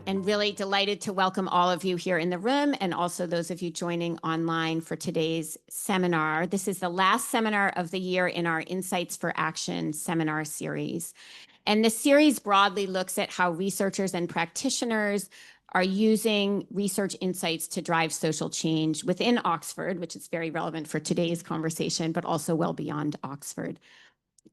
And really delighted to welcome all of you here in the room and also those of you joining online for today's seminar. This is the last seminar of the year in our Insights for Action seminar series. And the series broadly looks at how researchers and practitioners are using research insights to drive social change within Oxford, which is very relevant for today's conversation, but also well beyond Oxford.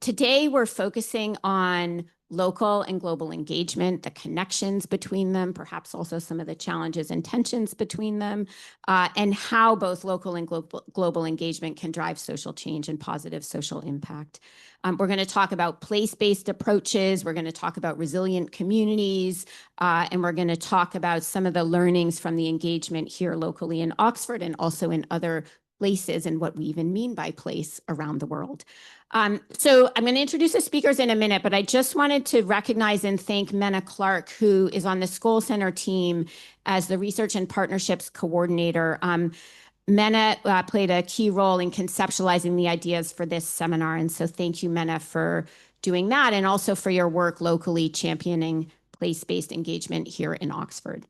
Today, we're focusing on local and global engagement, the connections between them, perhaps also some of the challenges and tensions between them, and how both local and global engagement can drive social change and positive social impact. We're going to talk about place-based approaches. We're going to talk about resilient communities, and we're going to talk about some of the learnings from the engagement here locally in Oxford and also in other places and what we even mean by place around the world. So I'm going to introduce the speakers in a minute, but I just wanted to recognize and thank Menna Clark, who is on the Skoll Center team as the Research and Partnerships Coordinator. Menna played a key role in conceptualizing the ideas for this seminar, and so thank you, Menna, for doing that and also for your work locally championing place-based engagement here in Oxford.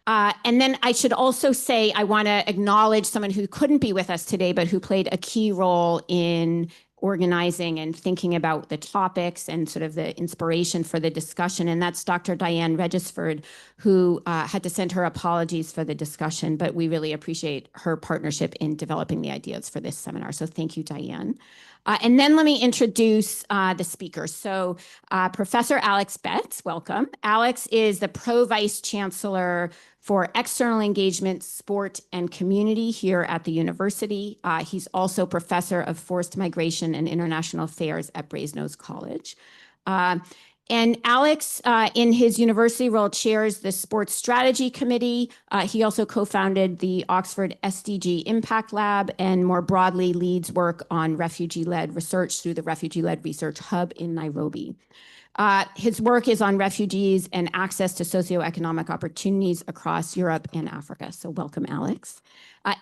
And then I should also say I want to acknowledge someone who couldn't be with us today, but who played a key role in organizing and thinking about the topics and sort of the inspiration for the discussion. And that's Dr. Diane Regisford, who had to send her apologies for the discussion, but we really appreciate her partnership in developing the ideas for this seminar. So thank you, Diane. And then let me introduce the speakers. So Professor Alex Betts, welcome. Alex is the Pro Vice-Chancellor for External Engagement, Sport, and Community here at the university. He's also Professor of Forced Migration and International Affairs at Brasenose College. And Alex, in his university role, chairs the Sports Strategy Committee. He also co-founded the Oxford SDG Impact Lab and more broadly leads work on refugee-led research through the Refugee-Led Research Hub in Nairobi. His work is on refugees and access to socio-economic opportunities across Europe and Africa. So welcome, Alex.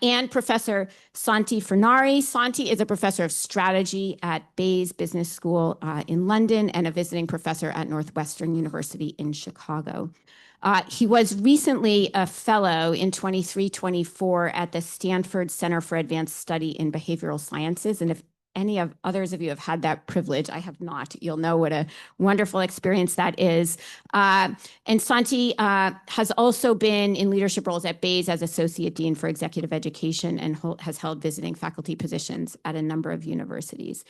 And Professor Santi Furnari. Santi is a professor of strategy at Bayes Business School in London and a visiting professor at Northwestern University in Chicago. He was recently a fellow in 23-24 at the Stanford Center for Advanced Study in Behavioral Sciences. And if any of others of you have had that privilege, I have not. You'll know what a wonderful experience that is. And Santi has also been in leadership roles at Bayes as Associate Dean for Executive Education and has held visiting faculty positions at a number of universities.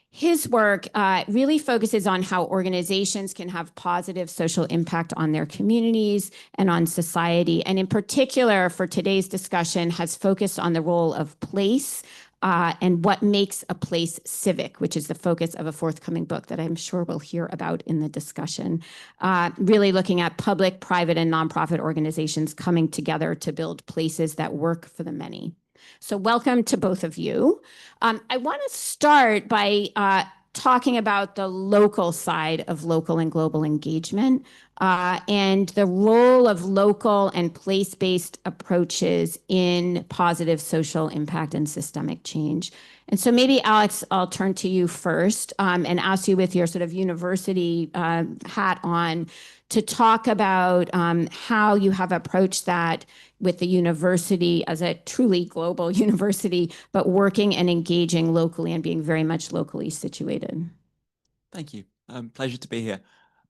His work really focuses on how organizations can have positive social impact on their communities and on society. And in particular, for today's discussion, has focused on the role of place and what makes a place civic, which is the focus of a forthcoming book that I'm sure we'll hear about in the discussion. Really looking at public, private, and nonprofit organizations coming together to build places that work for the many. So welcome to both of you. I want to start by talking about the local side of local and global engagement and the role of local and place-based approaches in positive social impact and systemic change. And so maybe, Alex, I'll turn to you first and ask you with your sort of university hat on to talk about how you have approached that with the university as a truly global university, but working and engaging locally and being very much locally situated. Thank you. Pleasure to be here.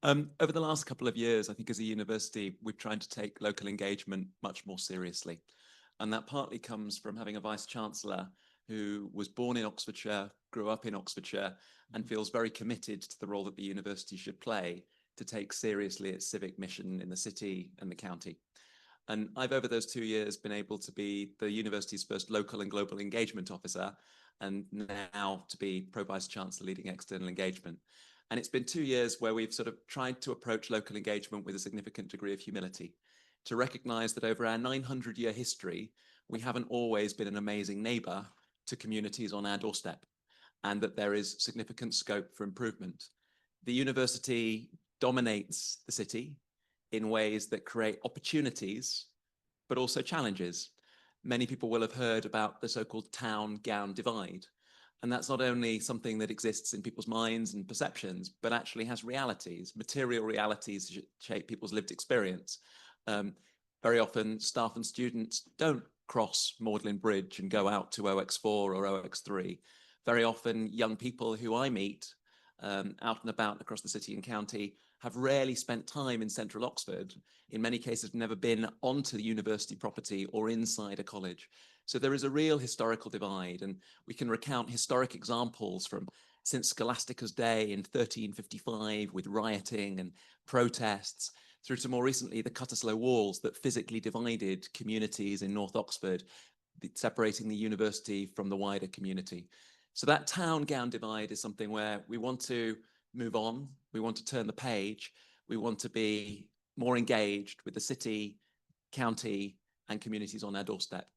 Over the last couple of years, I think as a university, we've tried to take local engagement much more seriously. And that partly comes from having a Vice-Chancellor who was born in Oxfordshire, grew up in Oxfordshire, and feels very committed to the role that the university should play to take seriously its civic mission in the city and the county. And I've, over those 2 years, been able to be the university's first local and global engagement officer, and now to be Pro Vice-Chancellor leading external engagement. And it's been 2 years where we've sort of tried to approach local engagement with a significant degree of humility, to recognize that over our 900-year history, we haven't always been an amazing neighbor to communities on our doorstep, and that there is significant scope for improvement. The university dominates the city in ways that create opportunities but also challenges. Many people will have heard about the so-called town-gown divide. And that's not only something that exists in people's minds and perceptions, but actually has realities, material realities that shape people's lived experience. Very often, staff and students don't cross Magdalen Bridge and go out to OX4 or OX3. Very often, young people who I meet out and about across the city and county have rarely spent time in central Oxford. In many cases, never been onto the university property or inside a college. So there is a real historical divide, and we can recount historic examples from since Scholastica's day in 1355 with rioting and protests, through to more recently the Cutteslowe walls that physically divided communities in North Oxford, separating the university from the wider community. So that town-gown divide is something where we want to move on, we want to turn the page, we want to be more engaged with the city, county, and communities on our doorstep.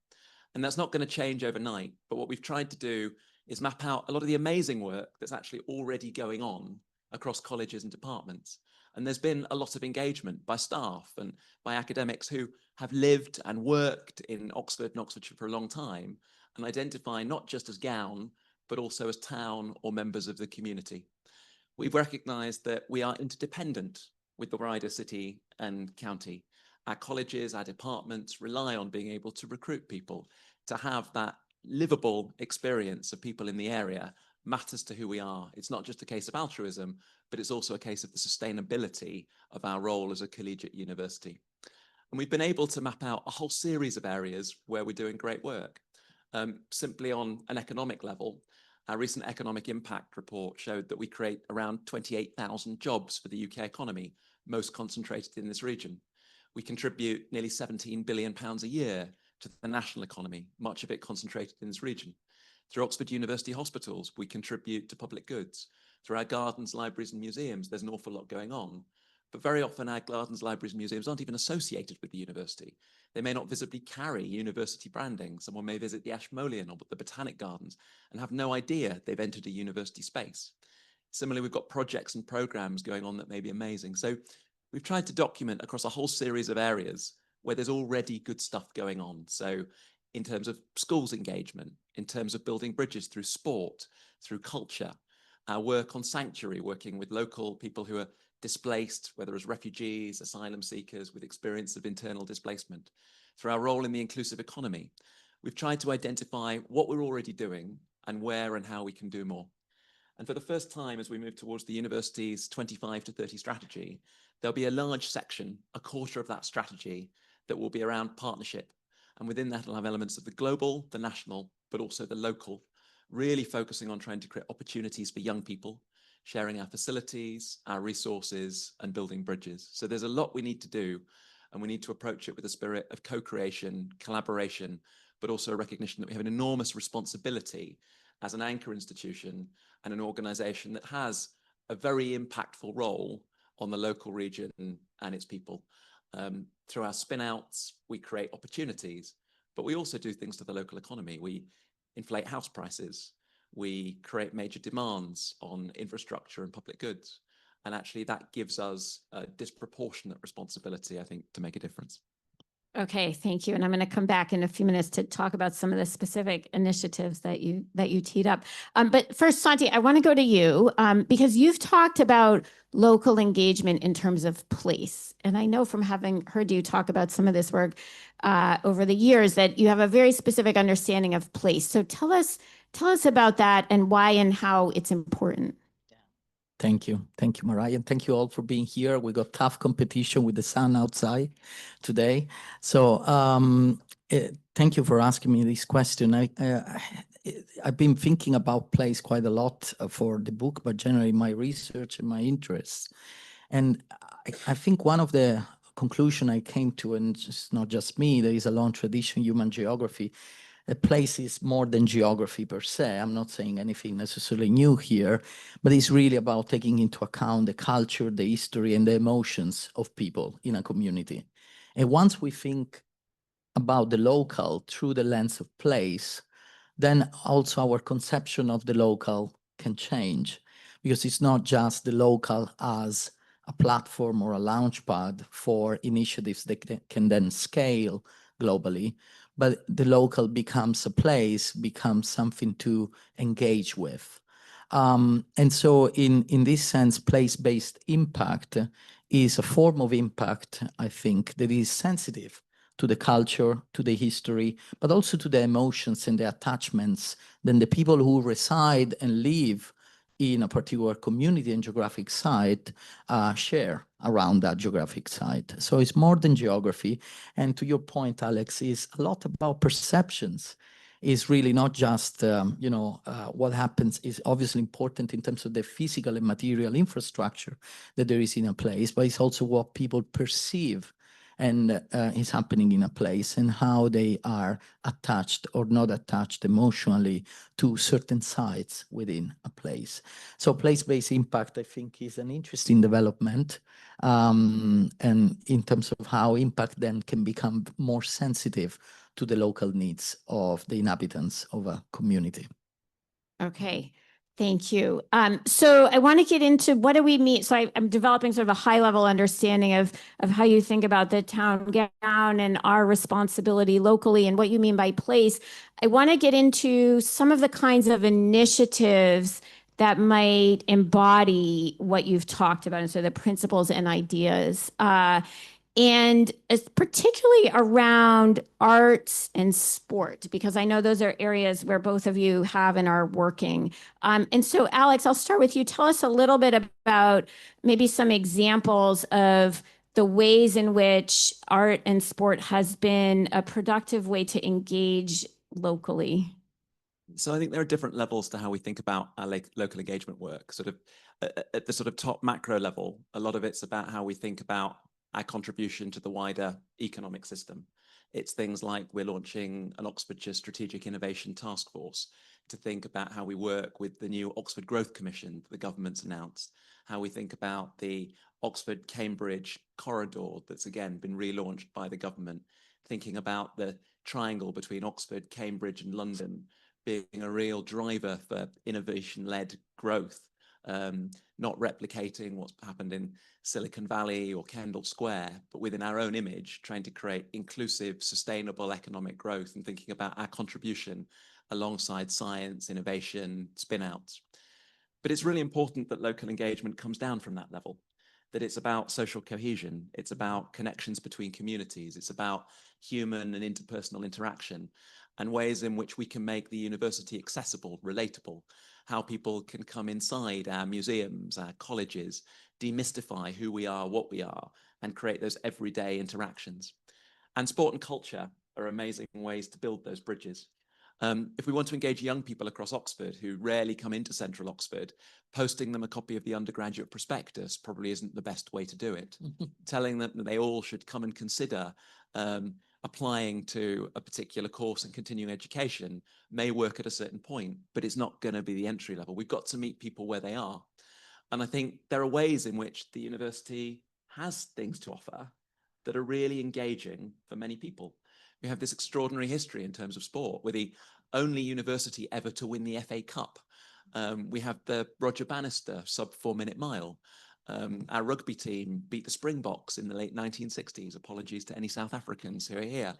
And that's not going to change overnight, but what we've tried to do is map out a lot of the amazing work that's actually already going on across colleges and departments. And there's been a lot of engagement by staff and by academics who have lived and worked in Oxford and Oxfordshire for a long time and identify not just as gown, but also as town or members of the community. We've recognized that we are interdependent with the wider city and county. Our colleges, our departments rely on being able to recruit people, to have that livable experience of people in the area matters to who we are. It's not just a case of altruism, but it's also a case of the sustainability of our role as a collegiate university. And we've been able to map out a whole series of areas where we're doing great work. Simply on an economic level, our recent economic impact report showed that we create around 28,000 jobs for the UK economy, most concentrated in this region. We contribute nearly £17 billion a year to the national economy, much of it concentrated in this region. Through Oxford University Hospitals, we contribute to public goods. Through our gardens, libraries, and museums, there's an awful lot going on. But very often our gardens, libraries, and museums aren't even associated with the university. They may not visibly carry university branding. Someone may visit the Ashmolean or the Botanic Gardens and have no idea they've entered a university space. Similarly, we've got projects and programs going on that may be amazing. So we've tried to document across a whole series of areas where there's already good stuff going on. So in terms of schools engagement, in terms of building bridges through sport, through culture, our work on sanctuary, working with local people who are displaced, whether as refugees, asylum seekers with experience of internal displacement, through our role in the inclusive economy. We've tried to identify what we're already doing and where and how we can do more. And for the first time, as we move towards the university's 25 to 30 strategy, there'll be a large section, a quarter of that strategy, that will be around partnership. And within that, it'll have elements of the global, the national, but also the local, really focusing on trying to create opportunities for young people, sharing our facilities, our resources, and building bridges. So there's a lot we need to do, and we need to approach it with a spirit of co-creation, collaboration, but also a recognition that we have an enormous responsibility as an anchor institution and an organization that has a very impactful role on the local region and its people. Through our spin-outs, we create opportunities, but we also do things to the local economy. We inflate house prices. We create major demands on infrastructure and public goods. And actually that gives us a disproportionate responsibility, I think, to make a difference. Okay, thank you. And I'm going to come back in a few minutes to talk about some of the specific initiatives that you teed up. But first, Santi, I want to go to you because you've talked about local engagement in terms of place. And I know from having heard you talk about some of this work over the years that you have a very specific understanding of place. So tell us about that and why and how it's important. Thank you. Thank you, Marya. And thank you all for being here. We got tough competition with the sun outside today. So thank you for asking me this question. I've been thinking about place quite a lot for the book, but generally my research and my interests. And I think one of the conclusion I came to, and it's not just me, there is a long tradition in human geography. A place is more than geography per se. I'm not saying anything necessarily new here, but it's really about taking into account the culture, the history, and the emotions of people in a community. And once we think about the local through the lens of place, then also our conception of the local can change, because it's not just the local as a platform or a launchpad for initiatives that can then scale globally, but the local becomes a place, becomes something to engage with. And so in this sense, place-based impact is a form of impact, I think, that is sensitive to the culture, to the history, but also to the emotions and the attachments that the people who reside and live in a particular community and geographic site share around that geographic site. So it's more than geography. And to your point, Alex, is a lot about perceptions. Is really not just, what happens is obviously important in terms of the physical and material infrastructure that there is in a place, but it's also what people perceive and is happening in a place and how they are attached or not attached emotionally to certain sites within a place. So place-based impact, I think, is an interesting development, and in terms of how impact then can become more sensitive to the local needs of the inhabitants of a community. Okay, thank you. So I want to get into what do we mean? So I'm developing sort of a high level understanding of how you think about the town gown and our responsibility locally and what you mean by place. I want to get into some of the kinds of initiatives that might embody what you've talked about, and so the principles and ideas. And particularly around arts and sport, because I know those are areas where both of you have and are working. And so, Alex, I'll start with you. Tell us a little bit about maybe some examples of the ways in which art and sport has been a productive way to engage locally. So I think there are different levels to how we think about our local engagement work. Sort of at the sort of top macro level, a lot of it's about how we think about our contribution to the wider economic system. It's things like we're launching an Oxfordshire Strategic Innovation Task Force to think about how we work with the new Oxford Growth Commission that the government's announced, how we think about the Oxford-Cambridge corridor that's again been relaunched by the government, thinking about the triangle between Oxford, Cambridge and London being a real driver for innovation-led growth. Not replicating what's happened in Silicon Valley or Kendall Square, but within our own image, trying to create inclusive, sustainable economic growth and thinking about our contribution alongside science, innovation, spin-outs. But it's really important that local engagement comes down from that level, that it's about social cohesion, it's about connections between communities, it's about human and interpersonal interaction and ways in which we can make the university accessible, relatable, how people can come inside our museums, our colleges, demystify who we are, what we are, and create those everyday interactions. And sport and culture are amazing ways to build those bridges. If we want to engage young people across Oxford who rarely come into central Oxford, posting them a copy of the undergraduate prospectus probably isn't the best way to do it. Telling them that they all should come and consider applying to a particular course and continuing education may work at a certain point, but it's not going to be the entry level. We've got to meet people where they are. And I think there are ways in which the university has things to offer that are really engaging for many people. We have this extraordinary history in terms of sport. We're the only university ever to win the FA Cup. We have the Roger Bannister sub 4-minute mile. Our rugby team beat the Springboks in the late 1960s. Apologies to any South Africans who are here.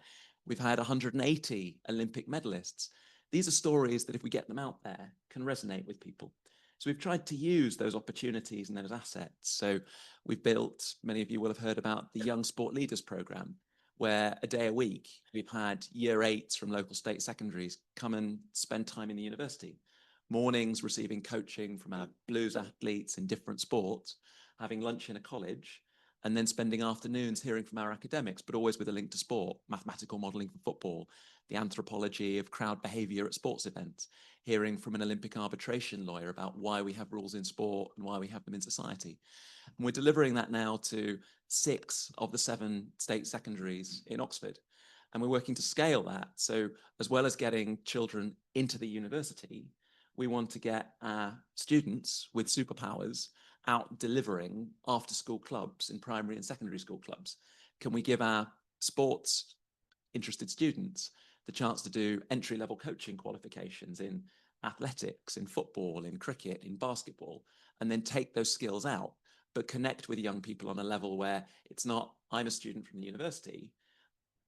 We've had 180 Olympic medalists. These are stories that if we get them out there can resonate with people. So we've tried to use those opportunities and those assets. So we've built, many of you will have heard about the Young Sport Leaders Programme, where a day a week we've had year 8s from local state secondaries come and spend time in the university. Mornings receiving coaching from our blues athletes in different sports, having lunch in a college, and then spending afternoons hearing from our academics, but always with a link to sport, mathematical modelling for football, the anthropology of crowd behaviour at sports events, hearing from an Olympic arbitration lawyer about why we have rules in sport and why we have them in society. And we're delivering that now to 6 of the 7 state secondaries in Oxford. And we're working to scale that. So as well as getting children into the university, we want to get our students with superpowers out delivering after school clubs in primary and secondary school clubs. Can we give our sports interested students the chance to do entry-level coaching qualifications in athletics, in football, in cricket, in basketball, and then take those skills out, but connect with young people on a level where it's not, I'm a student from the university,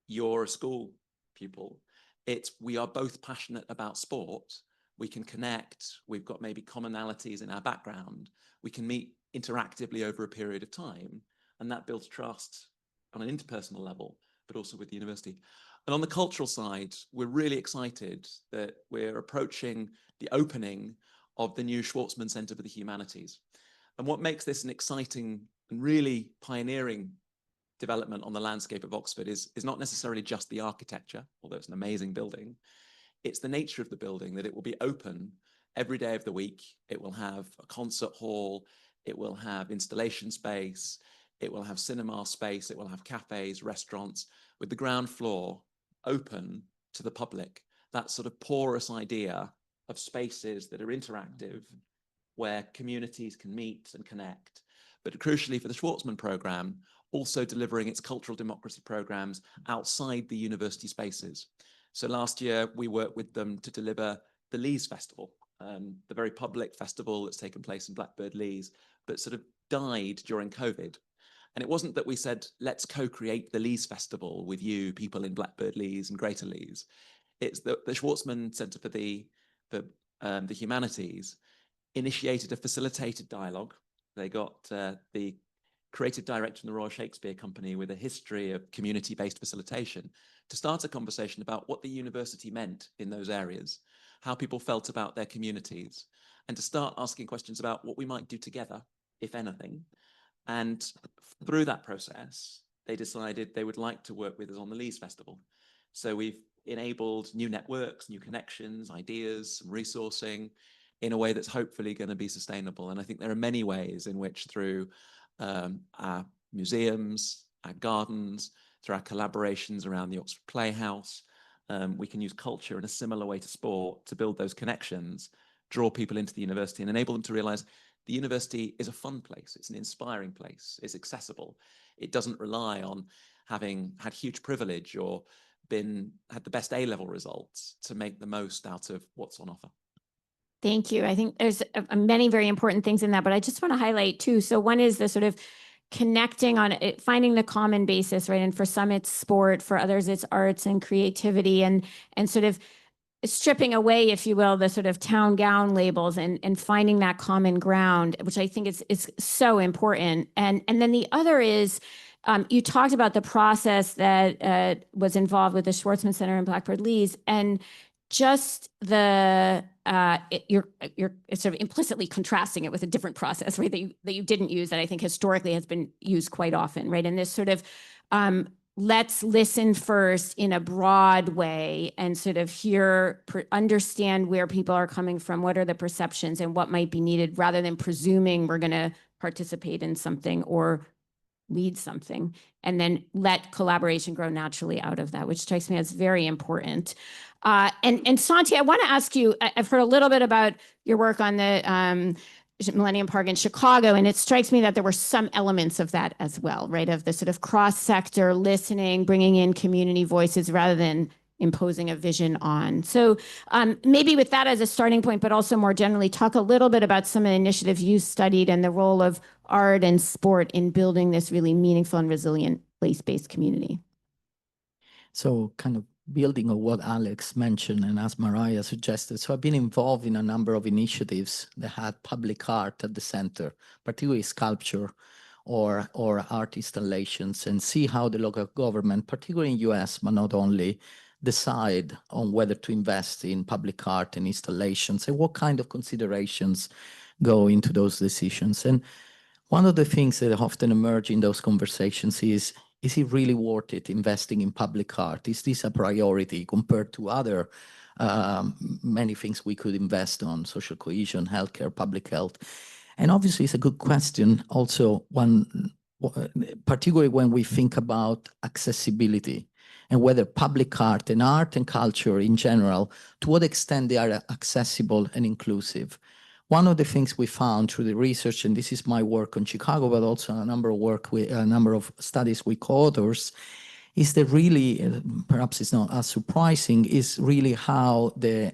you're a school pupil. It's we are both passionate about sport. We can connect. We've got maybe commonalities in our background. We can meet interactively over a period of time. And that builds trust on an interpersonal level, but also with the university. And on the cultural side, we're really excited that we're approaching the opening of the new Schwarzman Center for the Humanities. And what makes this an exciting and really pioneering development on the landscape of Oxford is not necessarily just the architecture, although it's an amazing building. It's the nature of the building, that it will be open every day of the week. It will have a concert hall. It will have installation space. It will have cinema space. It will have cafes, restaurants, with the ground floor open to the public. That sort of porous idea of spaces that are interactive, where communities can meet and connect. But crucially for the Schwarzman program, also delivering its cultural democracy programs outside the university spaces. So last year, we worked with them to deliver the Lees Festival, the very public festival that's taken place in Blackbird Lees, but sort of died during COVID. And it wasn't that we said, let's co-create the Lees Festival with you, people in Blackbird Lees and Greater Lees. It's the Schwarzman Center for the Humanities initiated a facilitated dialogue. They got the creative director from the Royal Shakespeare Company with a history of community-based facilitation to start a conversation about what the university meant in those areas, how people felt about their communities, and to start asking questions about what we might do together, if anything. And through that process, they decided they would like to work with us on the Lees Festival. So we've enabled new networks, new connections, ideas, some resourcing in a way that's hopefully going to be sustainable. And I think there are many ways in which through our museums, our gardens, through our collaborations around the Oxford Playhouse, we can use culture in a similar way to sport to build those connections, draw people into the university and enable them to realize the university is a fun place. It's an inspiring place. It's accessible. It doesn't rely on having had huge privilege or had the best A-level results to make the most out of what's on offer. Thank you. I think there's many very important things in that, but I just want to highlight two. So one is the sort of connecting on it, finding the common basis, right? And for some it's sport, for others it's arts and creativity, and sort of stripping away, if you will, the sort of town gown labels and finding that common ground, which I think is so important. And then the other is, you talked about the process that was involved with the Schwarzman Center in Blackbird Lees, and just the you're sort of implicitly contrasting it with a different process, right? That you didn't use, that I think historically has been used quite often, right? And this sort of let's listen first in a broad way and sort of understand where people are coming from, what are the perceptions and what might be needed, rather than presuming we're going to participate in something or lead something, and then let collaboration grow naturally out of that, which strikes me as very important. And Santi, I want to ask you, I've heard a little bit about your work on the Millennium Park in Chicago, and it strikes me that there were some elements of that as well, right? Of the sort of cross-sector listening, bringing in community voices rather than imposing a vision on. So maybe with that as a starting point, but also more generally, talk a little bit about some of the initiatives you studied and the role of art and sport in building this really meaningful and resilient place-based community. So kind of building on what Alex mentioned and as Marya suggested. So I've been involved in a number of initiatives that had public art at the center, particularly sculpture or art installations, and see how the local government, particularly in US, but not only, decide on whether to invest in public art and installations and what kind of considerations go into those decisions. And one of the things that often emerge in those conversations is it really worth it investing in public art? Is this a priority compared to other many things we could invest on, social cohesion, healthcare, public health? And obviously it's a good question also, particularly when we think about accessibility and whether public art and culture in general, to what extent they are accessible and inclusive. One of the things we found through the research, and this is my work on Chicago, but also a number of studies with co-authors, is that really, perhaps it's not as surprising, is really how the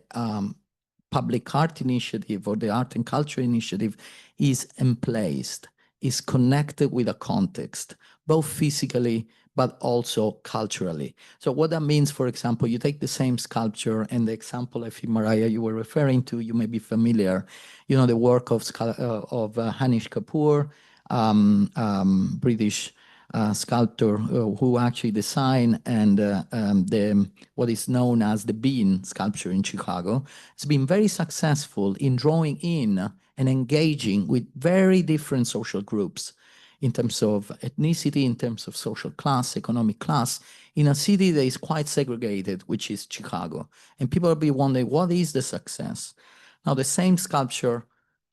public art initiative or the art and culture initiative is emplaced, is connected with a context, both physically, but also culturally. So what that means, for example, you take the same sculpture, and the example, I think, Marya, you were referring to, you may be familiar, you know, the work of Anish Kapoor, British sculptor who actually designed what is known as the Bean sculpture in Chicago. It's been very successful in drawing in and engaging with very different social groups in terms of ethnicity, in terms of social class, economic class, in a city that is quite segregated, which is Chicago. And people will be wondering, what is the success? Now, the same sculpture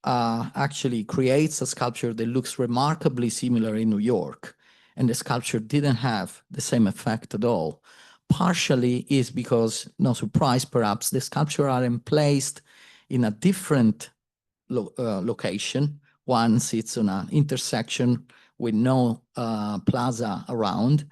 actually creates a sculpture that looks remarkably similar in New York, and the sculpture didn't have the same effect at all. Partially is because, no surprise perhaps, the sculpture are placed in a different location. One sits on an intersection with no plaza around.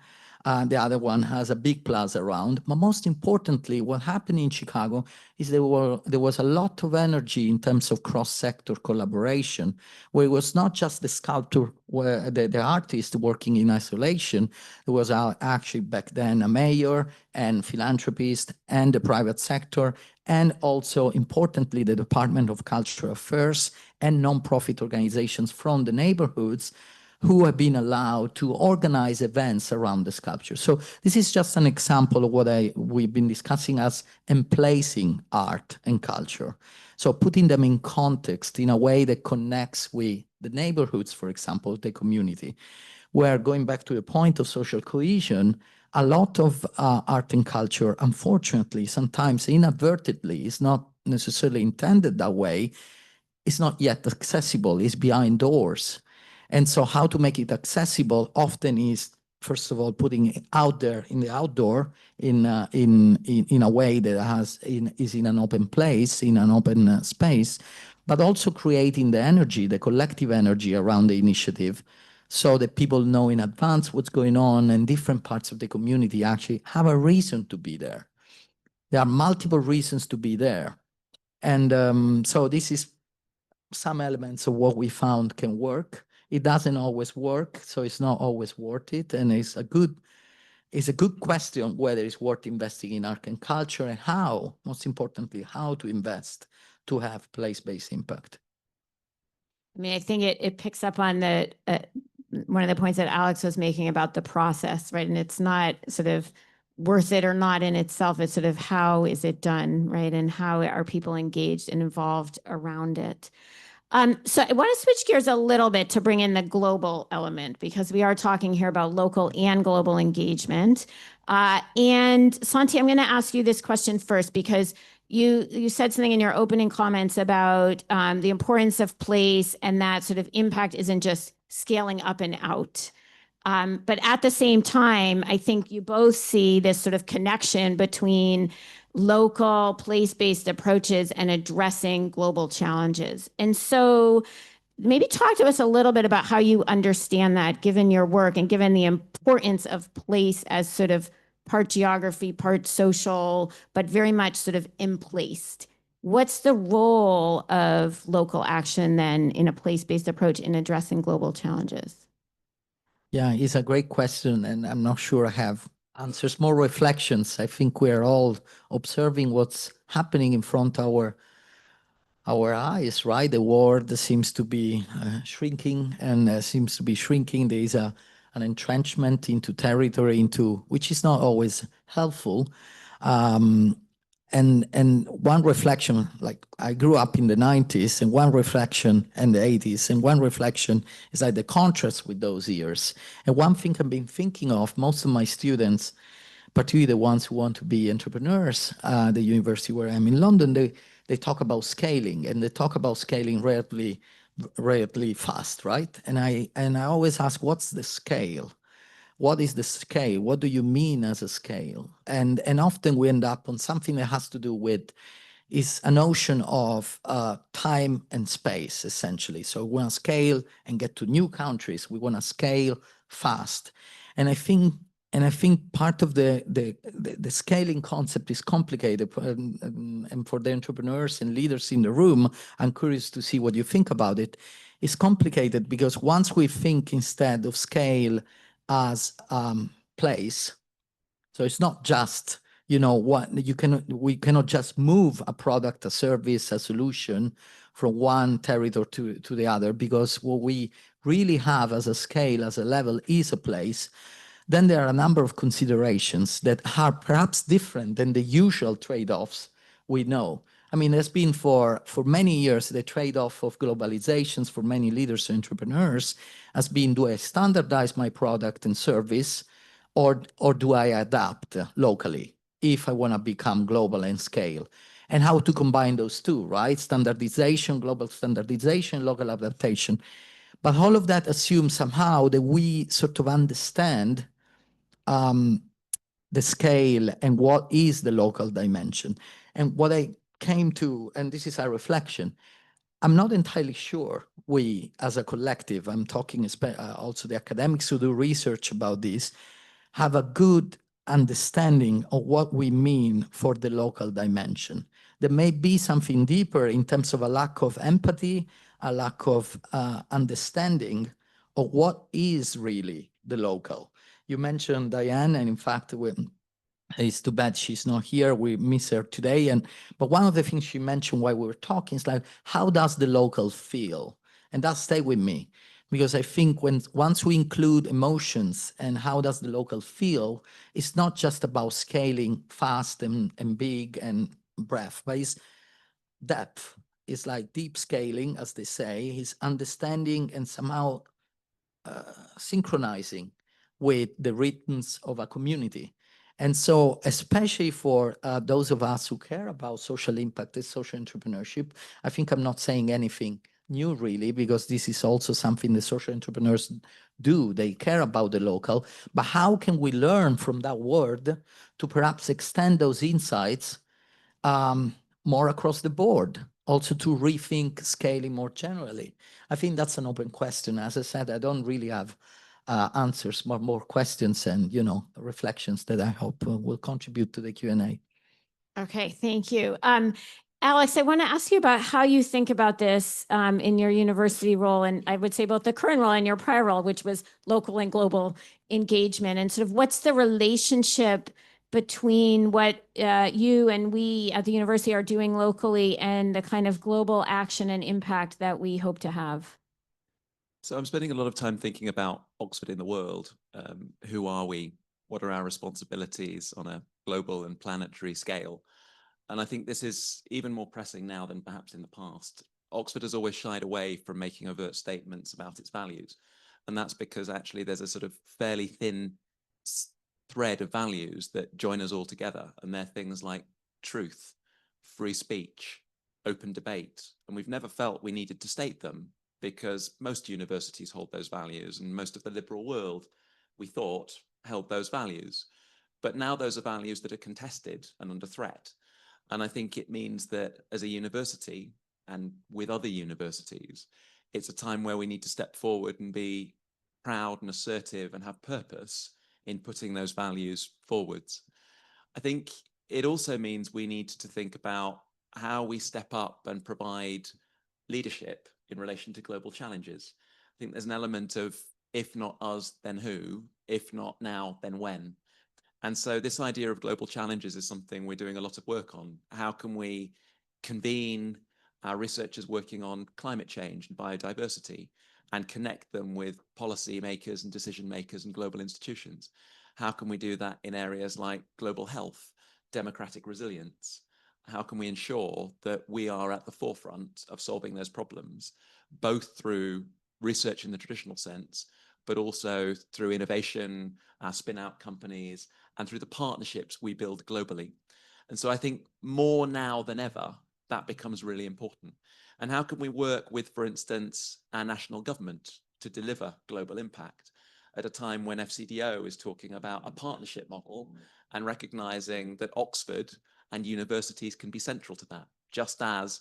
The other one has a big plaza around. But most importantly, what happened in Chicago is there was a lot of energy in terms of cross-sector collaboration, where it was not just the sculptor, where the artist working in isolation. There was actually back then a mayor and philanthropist and the private sector, and also importantly, the Department of Cultural Affairs and nonprofit organizations from the neighborhoods who have been allowed to organize events around the sculpture. So this is just an example of what we've been discussing as emplacing art and culture. So putting them in context in a way that connects with the neighborhoods, for example, the community, where, going back to the point of social cohesion, a lot of art and culture, unfortunately, sometimes inadvertently, is not necessarily intended that way, is not yet accessible, is behind doors. And so how to make it accessible often is, first of all, putting it out there in the outdoor in a way that is in an open place, in an open space, but also creating the energy, the collective energy around the initiative, so that people know in advance what's going on, and different parts of the community actually have a reason to be there. There are multiple reasons to be there. And so this is some elements of what we found can work. It doesn't always work, so it's not always worth it. And it's a good question whether it's worth investing in art and culture, and how, most importantly, how to invest to have place-based impact. I mean, I think it picks up on the one of the points that Alex was making about the process, right? And it's not sort of worth it or not in itself. It's sort of how is it done, right? And how are people engaged and involved around it? So I want to switch gears a little bit to bring in the global element, because we are talking here about local and global engagement. And Santi, I'm going to ask you this question first, because you said something in your opening comments about the importance of place, and that sort of impact isn't just scaling up and out. But at the same time, I think you both see this sort of connection between local, place-based approaches and addressing global challenges. And so maybe talk to us a little bit about how you understand that, given your work and given the importance of place as sort of part geography, part social, but very much sort of emplaced. What's the role of local action then in a place-based approach in addressing global challenges? Yeah, it's a great question, and I'm not sure I have answers. More reflections. I think we're all observing what's happening in front of our eyes, right? The world seems to be shrinking, and seems to be shrinking. There is an entrenchment into territory, which is not always helpful. And one reflection, like I grew up in the 90s, and one reflection in the 80s, and one reflection is like the contrast with those years. And one thing I've been thinking of, most of my students, particularly the ones who want to be entrepreneurs at the university where I'm in London, they talk about scaling, and they talk about scaling relatively fast, right? And I always ask, what's the scale? What is the scale? What do you mean as a scale? And often we end up on something that has to do with is a notion of time and space, essentially. So we want to scale and get to new countries. We want to scale fast. And I think part of the scaling concept is complicated. And for the entrepreneurs and leaders in the room, I'm curious to see what you think about it. It's complicated because once we think instead of scale as place. So it's not just, we cannot just move a product, a service, a solution from one territory to the other, because what we really have as a scale, as a level, is a place. Then there are a number of considerations that are perhaps different than the usual trade-offs we know. I mean, there's been for many years, the trade-off of globalizations for many leaders and entrepreneurs has been, do I standardize my product and service, or do I adapt locally if I want to become global and scale? And how to combine those two, right? Standardization, global standardization, local adaptation. But all of that assumes somehow that we sort of understand the scale and what is the local dimension. And what I came to, and this is a reflection, I'm not entirely sure we, as a collective, I'm talking also the academics who do research about this, have a good understanding of what we mean for the local dimension. There may be something deeper in terms of a lack of empathy, a lack of understanding of what is really the local. You mentioned Diane, and in fact, it's too bad she's not here. We miss her today. But one of the things she mentioned while we were talking is like, how does the local feel? And that stayed with me, because I think once we include emotions and how does the local feel, it's not just about scaling fast and big and breadth, but it's depth. It's like deep scaling, as they say, is understanding and somehow synchronizing with the rhythms of a community. And so, especially for those of us who care about social impact and social entrepreneurship, I think I'm not saying anything new really, because this is also something the social entrepreneurs do. They care about the local, but how can we learn from that word to perhaps extend those insights more across the board, also to rethink scaling more generally? I think that's an open question. As I said, I don't really have answers, more questions and, reflections that I hope will contribute to the Q&A. Okay, thank you. Alex, I want to ask you about how you think about this in your university role, and I would say both the current role and your prior role, which was local and global engagement, and sort of what's the relationship between what you and we at the university are doing locally and the kind of global action and impact that we hope to have? So I'm spending a lot of time thinking about Oxford in the world. Who are we? What are our responsibilities on a global and planetary scale? And I think this is even more pressing now than perhaps in the past. Oxford has always shied away from making overt statements about its values. And that's because actually there's a sort of fairly thin thread of values that join us all together. And they're things like truth, free speech, open debate. And we've never felt we needed to state them, because most universities hold those values, and most of the liberal world, we thought, held those values. But now those are values that are contested and under threat. And I think it means that as a university and with other universities, it's a time where we need to step forward and be proud and assertive and have purpose in putting those values forwards. I think it also means we need to think about how we step up and provide leadership in relation to global challenges. I think there's an element of, if not us, then who? If not now, then when? And so this idea of global challenges is something we're doing a lot of work on. How can we convene our researchers working on climate change and biodiversity and connect them with policy makers and decision makers and global institutions? How can we do that in areas like global health, democratic resilience? How can we ensure that we are at the forefront of solving those problems, both through research in the traditional sense, but also through innovation, our spin-out companies, and through the partnerships we build globally? And so I think more now than ever, that becomes really important. And how can we work with, for instance, our national government to deliver global impact at a time when FCDO is talking about a partnership model and recognizing that Oxford and universities can be central to that, just as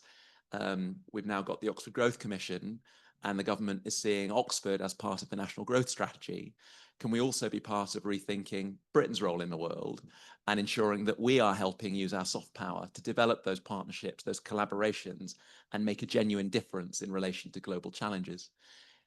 we've now got the Oxford Growth Commission and the government is seeing Oxford as part of the national growth strategy. Can we also be part of rethinking Britain's role in the world and ensuring that we are helping use our soft power to develop those partnerships, those collaborations, and make a genuine difference in relation to global challenges?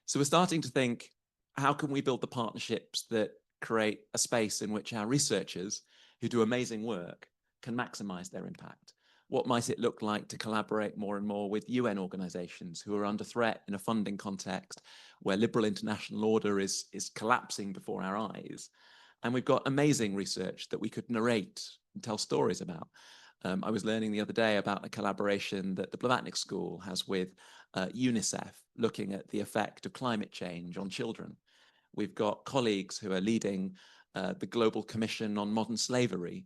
So we're starting to think, how can we build the partnerships that create a space in which our researchers who do amazing work can maximize their impact? What might it look like to collaborate more and more with UN organizations who are under threat in a funding context where liberal international order is collapsing before our eyes? And we've got amazing research that we could narrate and tell stories about. I was learning the other day about a collaboration that the Blavatnik School has with UNICEF, looking at the effect of climate change on children. We've got colleagues who are leading the Global Commission on Modern Slavery.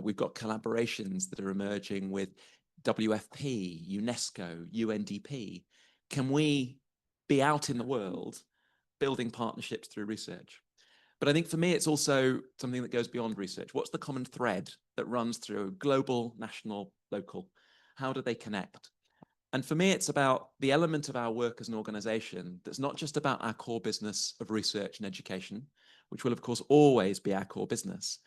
We've got collaborations that are emerging with WFP, UNESCO, UNDP. Can we be out in the world building partnerships through research? But I think for me, it's also something that goes beyond research. What's the common thread that runs through global, national, local? How do they connect? And for me, it's about the element of our work as an organization that's not just about our core business of research and education, which will, of course, always be our core business,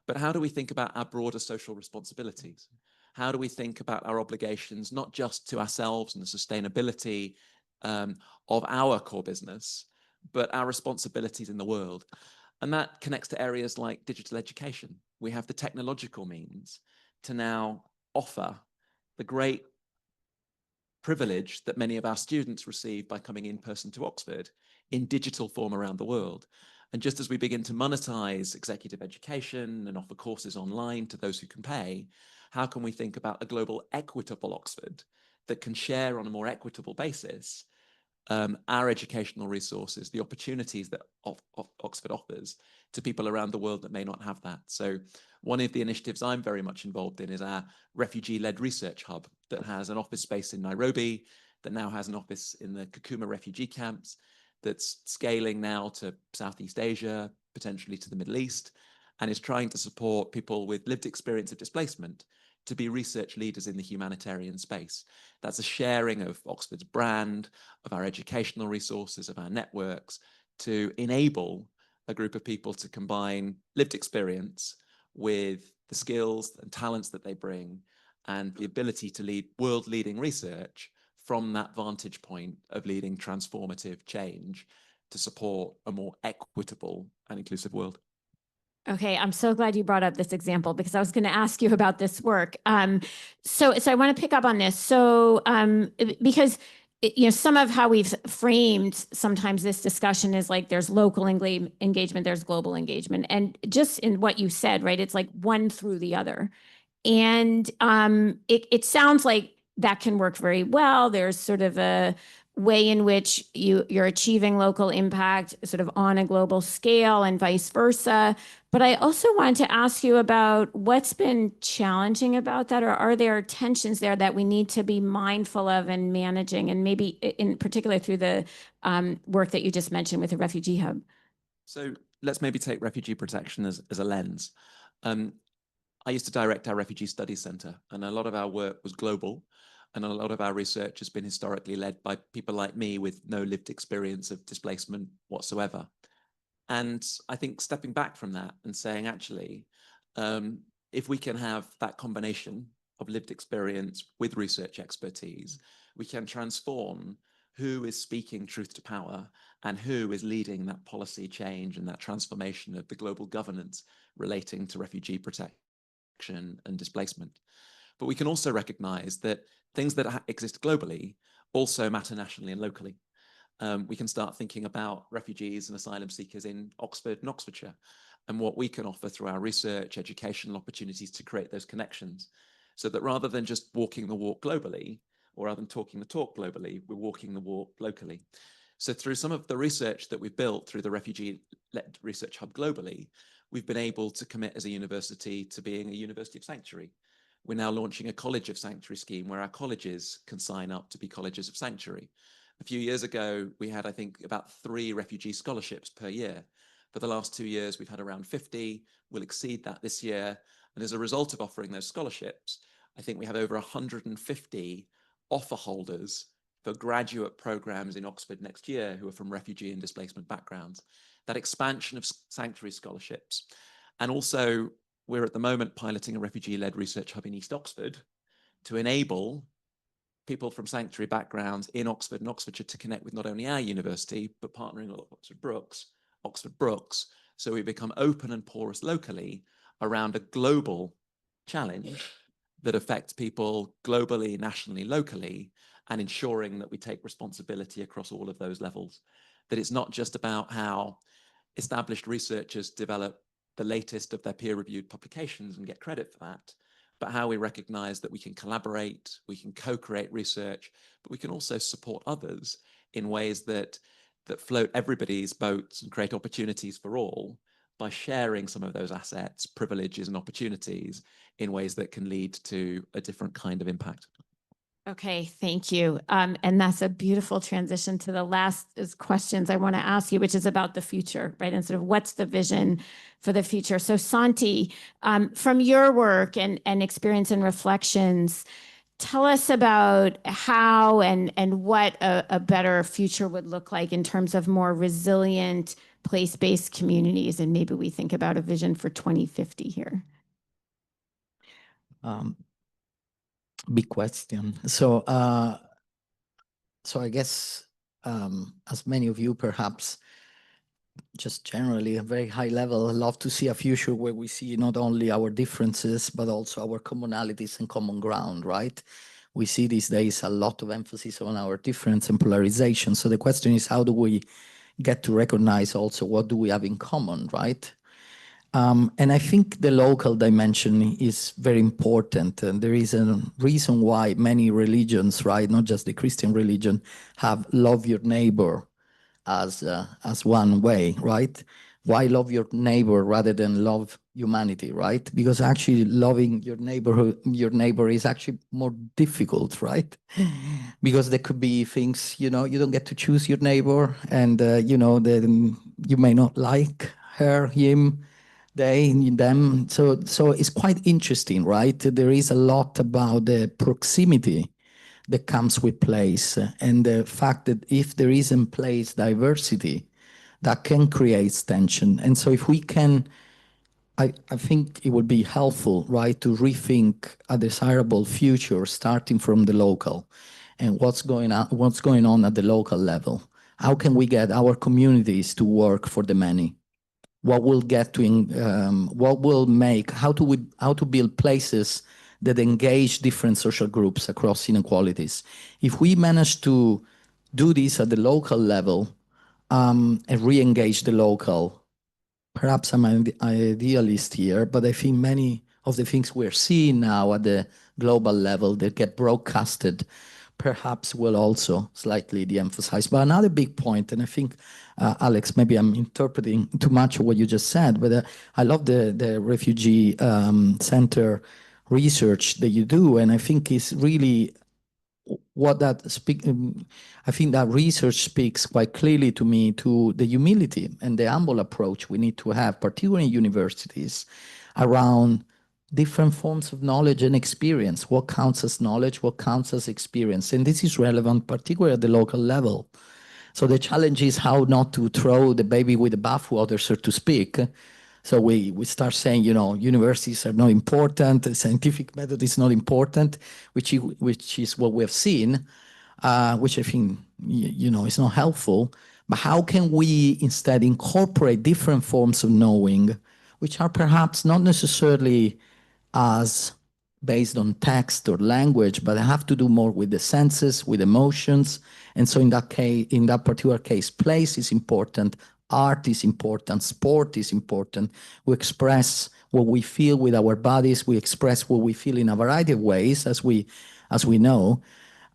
but how do we think about our broader social responsibilities? How do we think about our obligations, not just to ourselves and the sustainability of our core business, but our responsibilities in the world? And that connects to areas like digital education. We have the technological means to now offer the great privilege that many of our students receive by coming in person to Oxford in digital form around the world. And just as we begin to monetize executive education and offer courses online to those who can pay, how can we think about a global equitable Oxford that can share on a more equitable basis our educational resources, the opportunities that Oxford offers to people around the world that may not have that? So one of the initiatives I'm very much involved in is our Refugee-Led Research Hub that has an office space in Nairobi, that now has an office in the Kakuma refugee camps, that's scaling now to Southeast Asia, potentially to the Middle East, and is trying to support people with lived experience of displacement to be research leaders in the humanitarian space. That's a sharing of Oxford's brand, of our educational resources, of our networks, to enable a group of people to combine lived experience with the skills and talents that they bring and the ability to lead world-leading research from that vantage point of leading transformative change to support a more equitable and inclusive world. Okay, I'm so glad you brought up this example because I was going to ask you about this work. So I want to pick up on this. So because some of how we've framed sometimes this discussion is like there's local engagement, there's global engagement, and just in what you said, right? It's like one through the other, and it sounds like that can work very well. There's sort of a way in which you're achieving local impact sort of on a global scale and vice versa. But I also wanted to ask you about what's been challenging about that, or are there tensions there that we need to be mindful of and managing, and maybe in particular through the work that you just mentioned with the Refugee Hub? So let's maybe take refugee protection as a lens. I used to direct our Refugee Studies Centre, and a lot of our work was global. And a lot of our research has been historically led by people like me with no lived experience of displacement whatsoever. And I think stepping back from that and saying, actually, if we can have that combination of lived experience with research expertise, we can transform who is speaking truth to power and who is leading that policy change and that transformation of the global governance relating to refugee protection and displacement. But we can also recognize that things that exist globally also matter nationally and locally. We can start thinking about refugees and asylum seekers in Oxford and Oxfordshire and what we can offer through our research, educational opportunities to create those connections, so that rather than just walking the walk globally, or rather than talking the talk globally, we're walking the walk locally. So through some of the research that we've built through the Refugee-Led Research Hub globally, we've been able to commit as a university to being a university of sanctuary. We're now launching a College of Sanctuary scheme where our colleges can sign up to be colleges of sanctuary. A few years ago, we had, I think, about 3 refugee scholarships per year. For the last 2 years, we've had around 50. We'll exceed that this year. And as a result of offering those scholarships, I think we have over 150 offer holders for graduate programs in Oxford next year who are from refugee and displacement backgrounds. That expansion of sanctuary scholarships. And also, we're at the moment piloting a refugee-led research hub in East Oxford to enable people from sanctuary backgrounds in Oxford and Oxfordshire to connect with not only our university, but partnering with Oxford Brookes So we become open and porous locally around a global challenge that affects people globally, nationally, locally, and ensuring that we take responsibility across all of those levels. That it's not just about how established researchers develop the latest of their peer-reviewed publications and get credit for that, but how we recognize that we can collaborate, we can co-create research, but we can also support others in ways that float everybody's boats and create opportunities for all by sharing some of those assets, privileges, and opportunities in ways that can lead to a different kind of impact. Okay, thank you. And that's a beautiful transition to the last questions I want to ask you, which is about the future, right? And sort of what's the vision for the future? So Santi, from your work and experience and reflections, tell us about how and what a better future would look like in terms of more resilient place-based communities. And maybe we think about a vision for 2050 here. Big question. So I guess, as many of you perhaps, just generally a very high level, love to see a future where we see not only our differences, but also our commonalities and common ground, right? We see these days a lot of emphasis on our difference and polarization. So the question is, how do we get to recognize also what do we have in common, right? And I think the local dimension is very important. And there is a reason why many religions, right, not just the Christian religion, have love your neighbor as one way, right? Why love your neighbor rather than love humanity, right? Because actually loving your neighbor is actually more difficult, right? Because there could be things, you don't get to choose your neighbor, and you may not like her, him, they, them. So it's quite interesting, right? There is a lot about the proximity that comes with place, and the fact that if there is in place diversity, that can create tension. And so if we can, I think it would be helpful, right, to rethink a desirable future starting from the local and what's going on at the local level. How can we get our communities to work for the many? What will make, how to build places that engage different social groups across inequalities. If we manage to do this at the local level, and re-engage the local, perhaps I'm an idealist here, but I think many of the things we're seeing now at the global level that get broadcasted perhaps will also slightly de-emphasize. But another big point, and I think, Alex, maybe I'm interpreting too much of what you just said, but I love the refugee center research that you do, and I think it's really what I think that research speaks quite clearly to me to the humility and the humble approach we need to have, particularly in universities, around different forms of knowledge and experience. What counts as knowledge? What counts as experience? And this is relevant, particularly at the local level. So the challenge is how not to throw the baby with the bathwater, so to speak. So we start saying, universities are not important, the scientific method is not important, which is what we have seen, which I think, is not helpful. But how can we instead incorporate different forms of knowing, which are perhaps not necessarily as based on text or language, but have to do more with the senses, with emotions. And so in that case, in that particular case, place is important, art is important, sport is important. We express what we feel with our bodies. We express what we feel in a variety of ways, as we know.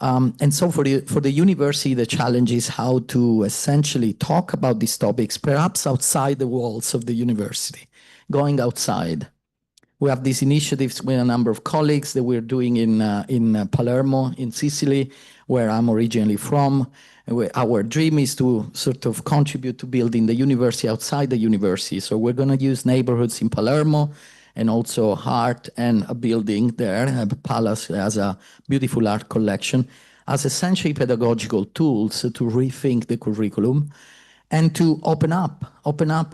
And so for the university, the challenge is how to essentially talk about these topics, perhaps outside the walls of the university, going outside. We have these initiatives with a number of colleagues that we're doing in Palermo, in Sicily, where I'm originally from. Our dream is to sort of contribute to building the university outside the university. So we're going to use neighborhoods in Palermo and also art and a building there, a palace as a beautiful art collection, as essentially pedagogical tools to rethink the curriculum and to open up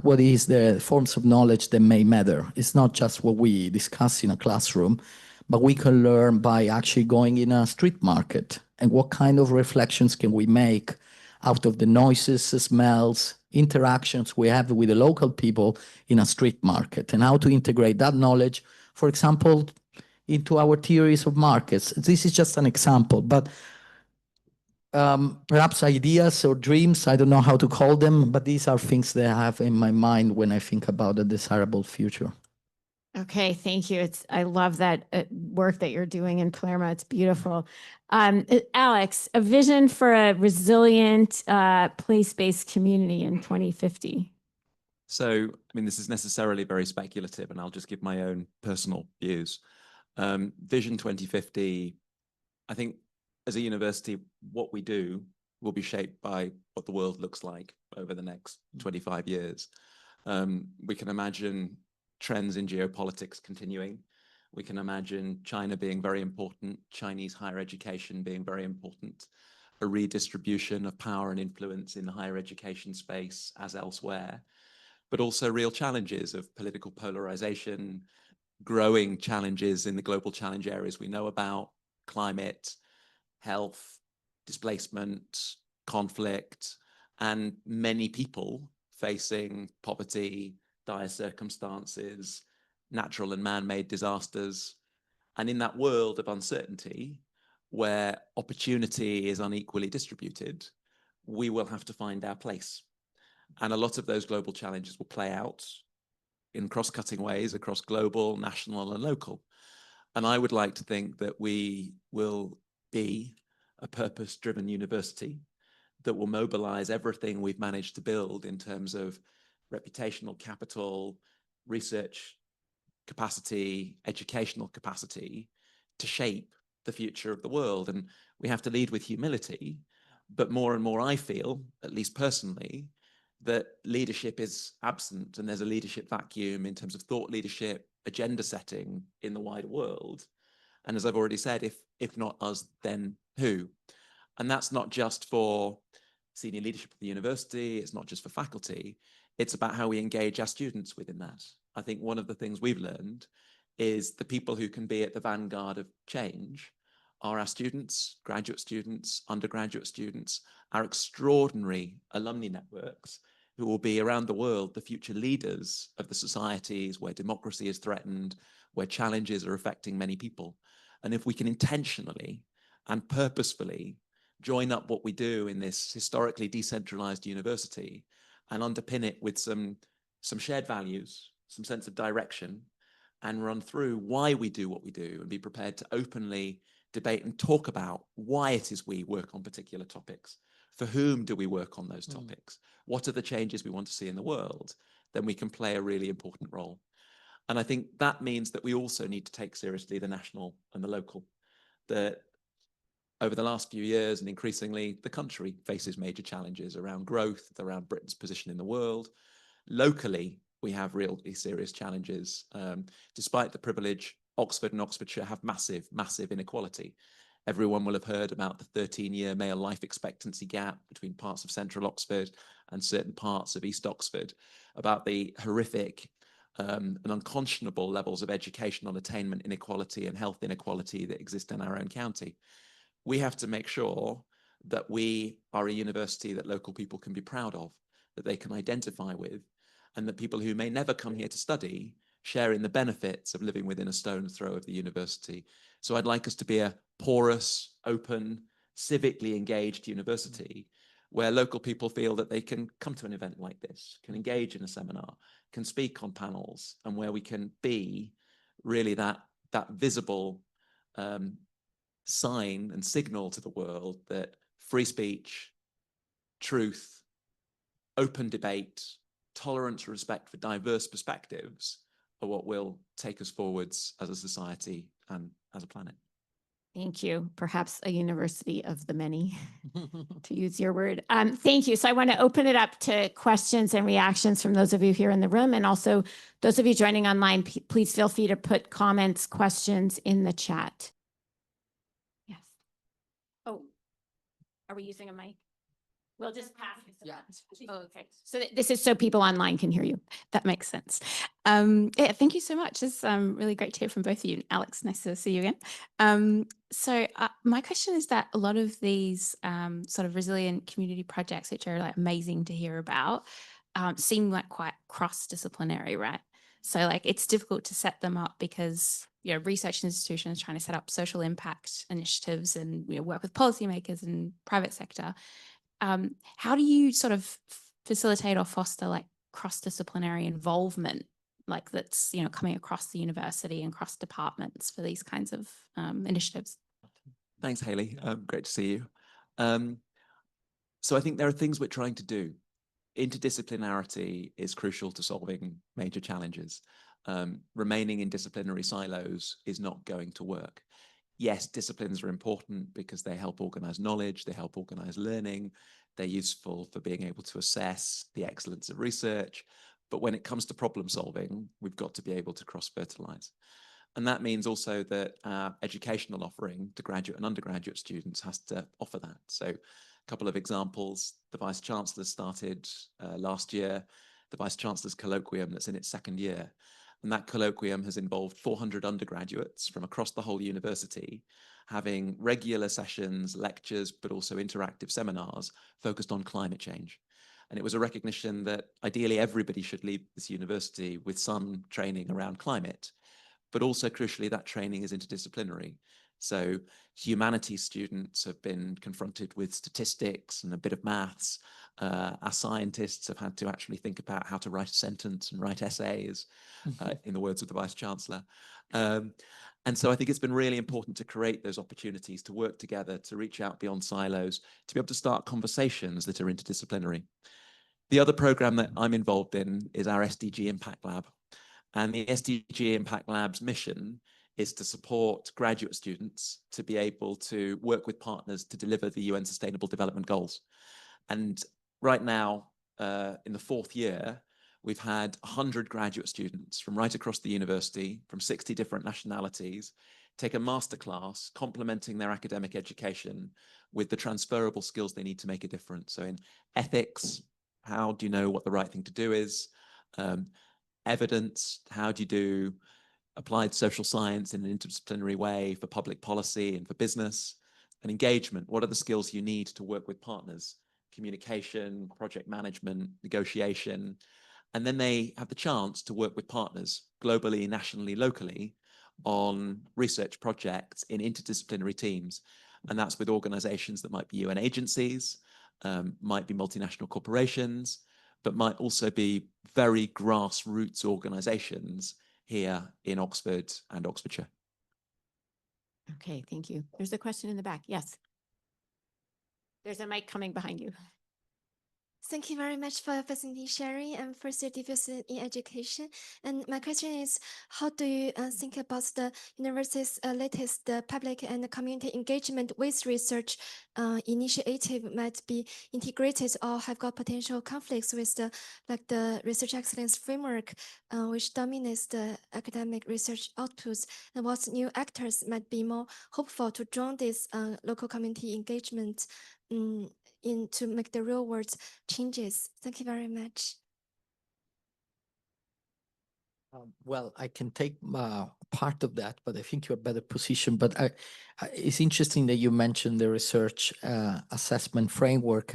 what is the forms of knowledge that may matter. It's not just what we discuss in a classroom, but we can learn by actually going in a street market. And what kind of reflections can we make out of the noises, smells, interactions we have with the local people in a street market, and how to integrate that knowledge, for example, into our theories of markets. This is just an example, but perhaps ideas or dreams, I don't know how to call them, but these are things that I have in my mind when I think about a desirable future. Okay, thank you. I love that work that you're doing in Palermo. It's beautiful. Alex, a vision for a resilient place-based community in 2050. So, I mean, this is necessarily very speculative, and I'll just give my own personal views. Vision 2050, I think as a university, what we do will be shaped by what the world looks like over the next 25 years. We can imagine trends in geopolitics continuing. We can imagine China being very important, Chinese higher education being very important, a redistribution of power and influence in the higher education space as elsewhere, but also real challenges of political polarization, growing challenges in the global challenge areas we know about: climate, health, displacement, conflict, and many people facing poverty, dire circumstances, natural and man-made disasters. And in that world of uncertainty, where opportunity is unequally distributed, we will have to find our place. And a lot of those global challenges will play out in cross-cutting ways across global, national, and local. And I would like to think that we will be a purpose-driven university that will mobilize everything we've managed to build in terms of reputational capital, research capacity, educational capacity, to shape the future of the world. And we have to lead with humility, but more and more I feel, at least personally, that leadership is absent, and there's a leadership vacuum in terms of thought leadership, agenda setting in the wider world. And as I've already said, if not us, then who? And that's not just for senior leadership of the university, it's not just for faculty, it's about how we engage our students within that. I think one of the things we've learned is the people who can be at the vanguard of change are our students, graduate students, undergraduate students, our extraordinary alumni networks, who will be around the world the future leaders of the societies where democracy is threatened, where challenges are affecting many people. And if we can intentionally and purposefully join up what we do in this historically decentralized university and underpin it with some shared values, some sense of direction, and run through why we do what we do, and be prepared to openly debate and talk about why it is we work on particular topics. For whom do we work on those topics? What are the changes we want to see in the world? Then we can play a really important role. And I think that means that we also need to take seriously the national and the local. That over the last few years, and increasingly, the country faces major challenges around growth, around Britain's position in the world. Locally, we have really serious challenges. Despite the privilege, Oxford and Oxfordshire have massive, massive inequality. Everyone will have heard about the 13-year male life expectancy gap between parts of central Oxford and certain parts of East Oxford, about the horrific and unconscionable levels of educational attainment inequality and health inequality that exist in our own county. We have to make sure that we are a university that local people can be proud of, that they can identify with, and that people who may never come here to study share in the benefits of living within a stone's throw of the university. So I'd like us to be a porous, open, civically engaged university where local people feel that they can come to an event like this, can engage in a seminar, can speak on panels, and where we can be really that visible sign and signal to the world that free speech, truth, open debate, tolerance, respect for diverse perspectives are what will take us forwards as a society and as a planet. Thank you. Perhaps a university of the many, to use your word. Thank you. So I want to open it up to questions and reactions from those of you here in the room, and also those of you joining online. Please feel free to put comments, questions in the chat. Yes. Oh, are we using a mic? We'll just pass this. Yeah. Oh, okay. So this is so people online can hear you. That makes sense. Yeah, thank you so much. It's really great to hear from both of you. Alex, nice to see you again. So my question is that a lot of these sort of resilient community projects, which are like amazing to hear about, seem like quite cross-disciplinary, right? So like it's difficult to set them up because research institutions trying to set up social impact initiatives and work with policymakers and private sector. How do you sort of facilitate or foster like cross-disciplinary involvement, like that's coming across the university and cross departments for these kinds of initiatives? Thanks, Hayley. Great to see you. So I think there are things we're trying to do. Interdisciplinarity is crucial to solving major challenges. Remaining in disciplinary silos is not going to work. Yes, disciplines are important because they help organize knowledge, they help organize learning, they're useful for being able to assess the excellence of research. But when it comes to problem solving, we've got to be able to cross-fertilize. And that means also that our educational offering to graduate and undergraduate students has to offer that. So a couple of examples, the Vice-Chancellor started last year, the Vice-Chancellor's Colloquium that's in its second year. And that colloquium has involved 400 undergraduates from across the whole university, having regular sessions, lectures, but also interactive seminars focused on climate change. And it was a recognition that ideally everybody should leave this university with some training around climate, but also crucially that training is interdisciplinary. So humanities students have been confronted with statistics and a bit of maths. Our scientists have had to actually think about how to write a sentence and write essays, in the words of the Vice-Chancellor. And so I think it's been really important to create those opportunities to work together, to reach out beyond silos, to be able to start conversations that are interdisciplinary. The other program that I'm involved in is our SDG Impact Lab. And the SDG Impact Lab's mission is to support graduate students to be able to work with partners to deliver the UN Sustainable Development Goals. And right now, in the fourth year, we've had 100 graduate students from right across the university, from 60 different nationalities, take a masterclass complementing their academic education with the transferable skills they need to make a difference. So in ethics, how do you know what the right thing to do is? Evidence, how do you do applied social science in an interdisciplinary way for public policy and for business? And engagement, what are the skills you need to work with partners? Communication, project management, negotiation. And then they have the chance to work with partners globally, nationally, locally on research projects in interdisciplinary teams. And that's with organizations that might be UN agencies, might be multinational corporations, but might also be very grassroots organizations here in Oxford and Oxfordshire. Okay, thank you. There's a question in the back. Yes. There's a mic coming behind you. Thank you very much for your presentation, sharing, and for your diversity in education. And my question is, how do you think about the university's latest public and community engagement with research initiative might be integrated or have got potential conflicts with the research excellence framework, which dominates the academic research outputs, and what new actors might be more hopeful to join this local community engagement to make the real world changes? Thank you very much. Well, I can take part of that, but I think you're better positioned. But it's interesting that you mentioned the research assessment framework.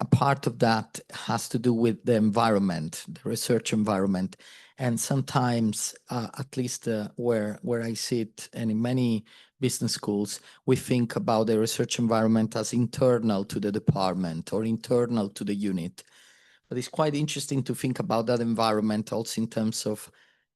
A part of that has to do with the environment, the research environment. And sometimes, at least where I sit and in many business schools, we think about the research environment as internal to the department or internal to the unit. But it's quite interesting to think about that environment also in terms of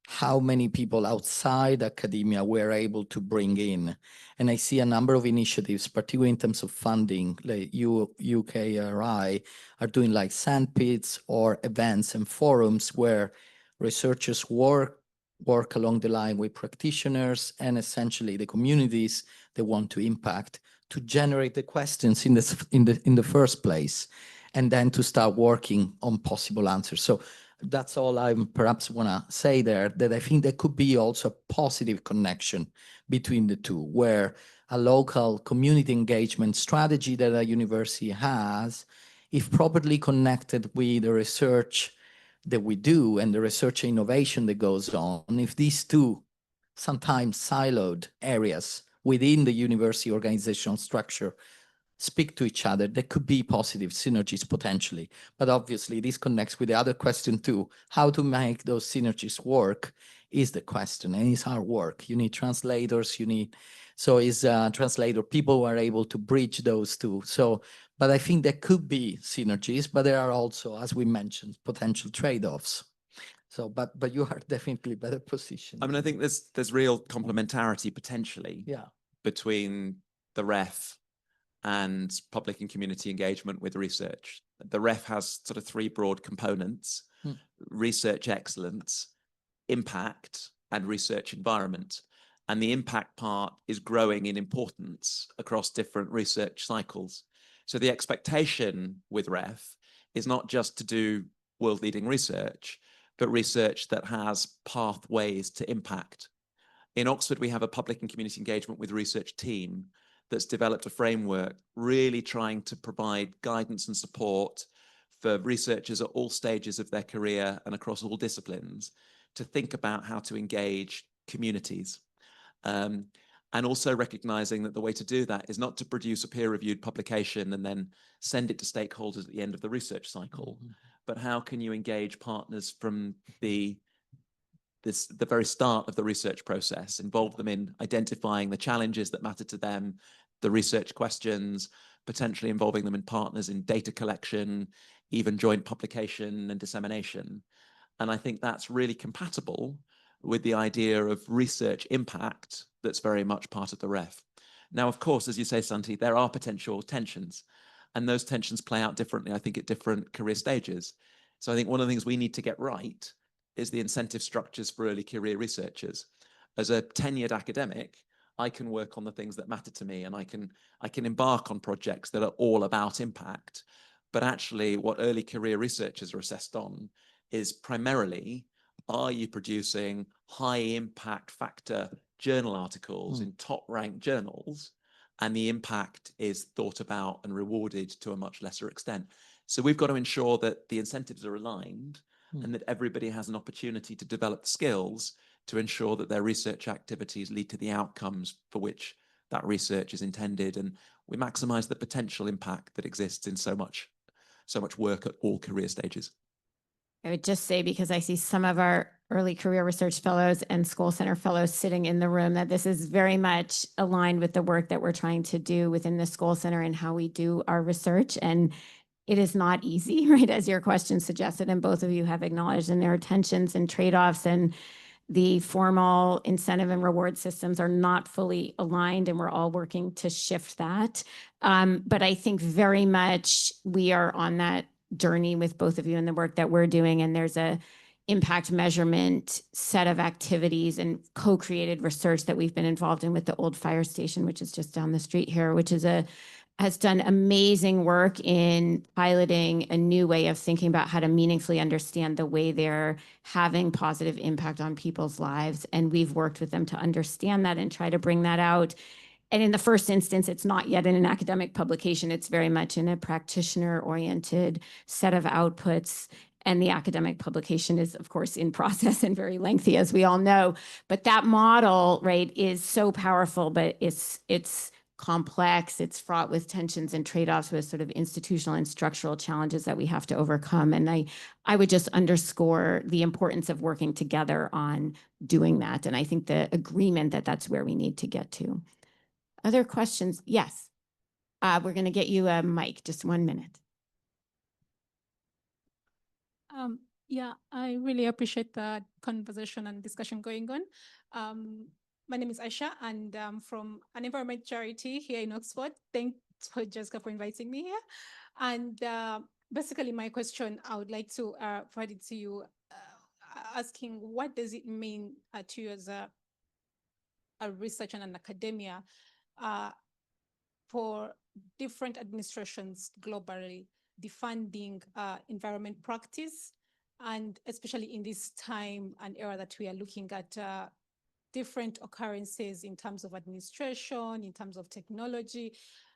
how many people outside academia we're able to bring in. And I see a number of initiatives, particularly in terms of funding, like UKRI are doing like sandpits or events and forums where researchers work along the line with practitioners and essentially the communities they want to impact to generate the questions in the first place, and then to start working on possible answers. So that's all I perhaps want to say there, that I think there could be also a positive connection between the two, where a local community engagement strategy that a university has if properly connected with the research that we do and the research innovation that goes on, if these two sometimes siloed areas within the university organizational structure speak to each other, there could be positive synergies potentially. But obviously this connects with the other question too. How to make those synergies work is the question, and it's hard work. You need translators, so is translator, people who are able to bridge those two. So, but I think there could be synergies, but there are also, as we mentioned, potential trade-offs. So, but you are definitely better positioned. I mean, I think there's real complementarity potentially between the REF and public and community engagement with research. The REF has sort of three broad components: research excellence, impact, and research environment. And the impact part is growing in importance across different research cycles. So the expectation with REF is not just to do world-leading research, but research that has pathways to impact. In Oxford, we have a public and community engagement with research team that's developed a framework really trying to provide guidance and support for researchers at all stages of their career and across all disciplines to think about how to engage communities. And also recognizing that the way to do that is not to produce a peer-reviewed publication and then send it to stakeholders at the end of the research cycle, but how can you engage partners from the very start of the research process, involve them in identifying the challenges that matter to them, the research questions, potentially involving them in partners in data collection, even joint publication and dissemination. And I think that's really compatible with the idea of research impact that's very much part of the REF. Now, of course, as you say, Santi, there are potential tensions, and those tensions play out differently, I think, at different career stages. So I think one of the things we need to get right is the incentive structures for early career researchers. As a tenured academic, I can work on the things that matter to me, and I can embark on projects that are all about impact. But actually, what early career researchers are assessed on is primarily, are you producing high impact factor journal articles in top ranked journals? And the impact is thought about and rewarded to a much lesser extent. So we've got to ensure that the incentives are aligned and that everybody has an opportunity to develop skills to ensure that their research activities lead to the outcomes for which that research is intended. And we maximize the potential impact that exists in so much work at all career stages. I would just say, because I see some of our early career research fellows and school center fellows sitting in the room, that this is very much aligned with the work that we're trying to do within the school center and how we do our research. And it is not easy, right? As your question suggested, and both of you have acknowledged, and there are tensions and trade-offs, and the formal incentive and reward systems are not fully aligned, and we're all working to shift that. But I think very much we are on that journey with both of you in the work that we're doing, and there's a impact measurement set of activities and co-created research that we've been involved in with the old fire station, which is just down the street here, which is has done amazing work in piloting a new way of thinking about how to meaningfully understand the way they're having positive impact on people's lives. And we've worked with them to understand that and try to bring that out. And in the first instance, it's not yet in an academic publication. It's very much in a practitioner-oriented set of outputs. And the academic publication is, of course, in process and very lengthy, as we all know. But that model, right, is so powerful, but it's complex. It's fraught with tensions and trade-offs with sort of institutional and structural challenges that we have to overcome. And I would just underscore the importance of working together on doing that. And I think the agreement that that's where we need to get to. Other questions? Yes. We're going to get you a mic. Just 1 minute. Yeah, I really appreciate the conversation and discussion going on. My name is Aisha, and I'm from an environment charity here in Oxford. Thanks for Jessica for inviting me here. And basically, my question, I would like to provide it to you, asking what does it mean to you as a researcher and an academia for different administrations globally defunding environment practice, and especially in this time and era that we are looking at different occurrences in terms of administration, in terms of technology,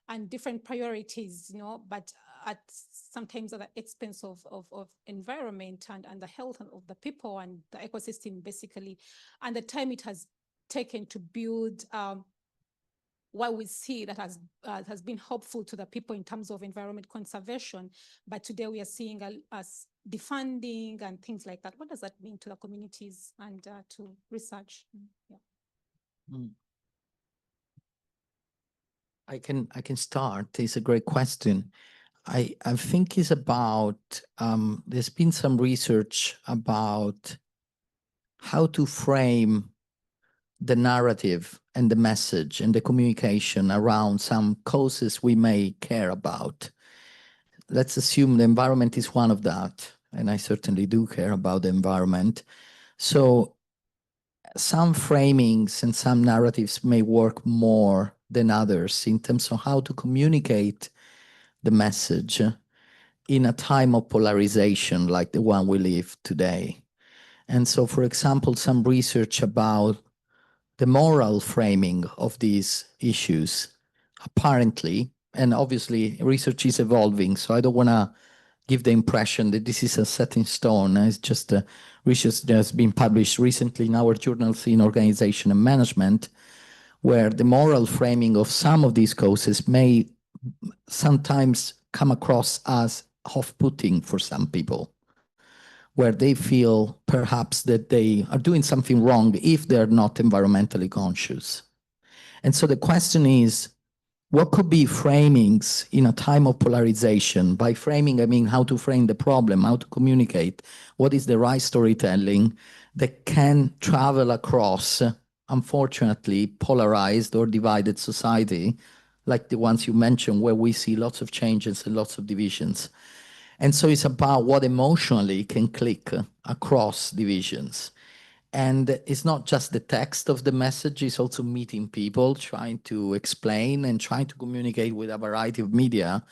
and different priorities, but at sometimes at the expense of environment and the health of the people and the ecosystem, basically, and the time it has taken to build what we see that has been helpful to the people in terms of environment conservation. But today we are seeing us defunding and things like that. What does that mean to the communities and to research? Yeah. I can start. It's a great question. I think it's about, there's been some research about how to frame the narrative and the message and the communication around some causes we may care about. Let's assume the environment is one of that, and I certainly do care about the environment. So some framings and some narratives may work more than others in terms of how to communicate the message in a time of polarization like the one we live today. And so, for example, some research about the moral framing of these issues, apparently, and obviously research is evolving, so I don't want to give the impression that this is a set in stone. It's just research that has been published recently in our journals in Organization and Management, where the moral framing of some of these causes may sometimes come across as off-putting for some people, where they feel perhaps that they are doing something wrong if they're not environmentally conscious. And so the question is, what could be framings in a time of polarization? By framing, I mean how to frame the problem, how to communicate, what is the right storytelling that can travel across, unfortunately, polarized or divided society, like the ones you mentioned, where we see lots of changes and lots of divisions. And so it's about what emotionally can click across divisions. And it's not just the text of the message, it's also meeting people, trying to explain and trying to communicate with a variety of media.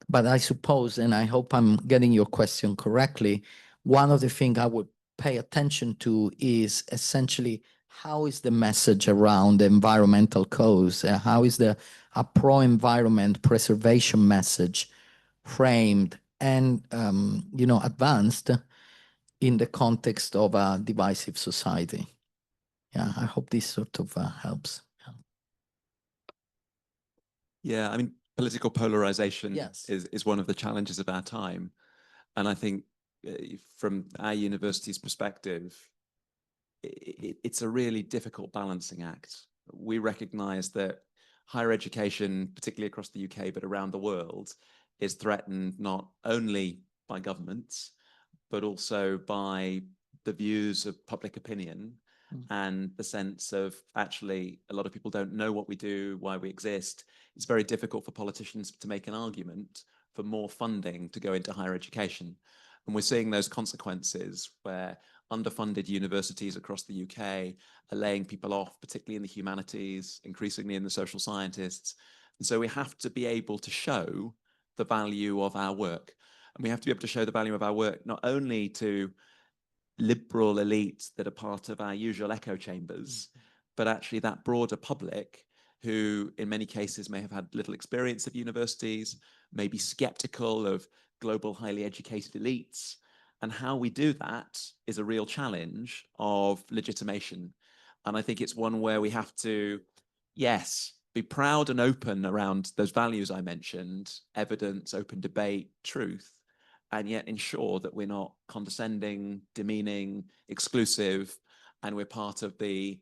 But I suppose, and I hope I'm getting your question correctly, one of the things I would pay attention to is essentially how is the message around the environmental cause? How is a pro-environment preservation message framed and advanced in the context of a divisive society? Yeah, I hope this sort of helps. Yeah, I mean, political polarization Yes. is one of the challenges of our time. And I think from our university's perspective, it's a really difficult balancing act. We recognize that higher education, particularly across the UK, but around the world, is threatened not only by governments, but also by the views of public opinion and the sense of actually a lot of people don't know what we do, why we exist. It's very difficult for politicians to make an argument for more funding to go into higher education. And we're seeing those consequences where underfunded universities across the UK are laying people off, particularly in the humanities, increasingly in the social scientists. And so we have to be able to show the value of our work. And we have to be able to show the value of our work not only to liberal elites that are part of our usual echo chambers, but actually that broader public who in many cases may have had little experience of universities, may be skeptical of global highly educated elites. And how we do that is a real challenge of legitimation. And I think it's one where we have to, yes, be proud and open around those values I mentioned, evidence, open debate, truth, and yet ensure that we're not condescending, demeaning, exclusive, and we're part of the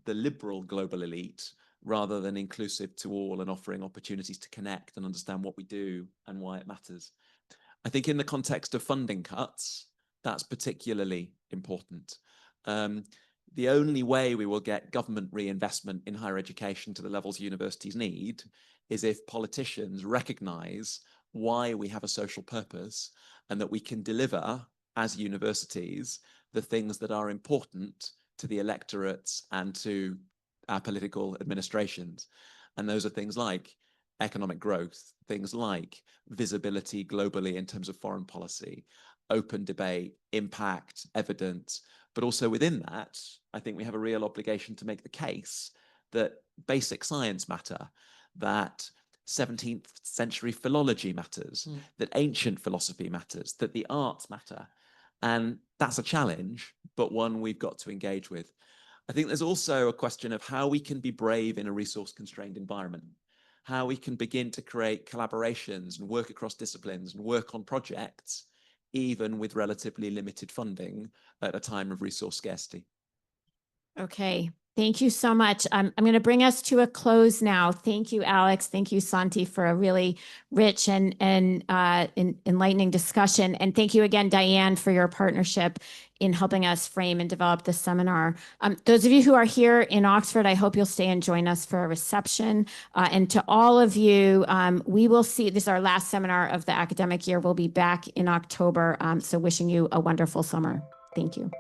liberal global elite rather than inclusive to all and offering opportunities to connect and understand what we do and why it matters. I think in the context of funding cuts, that's particularly important. The only way we will get government reinvestment in higher education to the levels universities need is if politicians recognize why we have a social purpose and that we can deliver as universities the things that are important to the electorates and to our political administrations. And those are things like economic growth, things like visibility globally in terms of foreign policy, open debate, impact, evidence. But also within that, I think we have a real obligation to make the case that basic science matter, that 17th century philology matters, that ancient philosophy matters, that the arts matter. And that's a challenge, but one we've got to engage with. I think there's also a question of how we can be brave in a resource-constrained environment, how we can begin to create collaborations and work across disciplines and work on projects, even with relatively limited funding at a time of resource scarcity. Okay, thank you so much. I'm going to bring us to a close now. Thank you, Alex. Thank you, Santi, for a really rich and enlightening discussion. And thank you again, Diane, for your partnership in helping us frame and develop this seminar. Those of you who are here in Oxford, I hope you'll stay and join us for a reception. And to all of you, we will see, this is our last seminar of the academic year. We'll be back in October. So wishing you a wonderful summer. Thank you.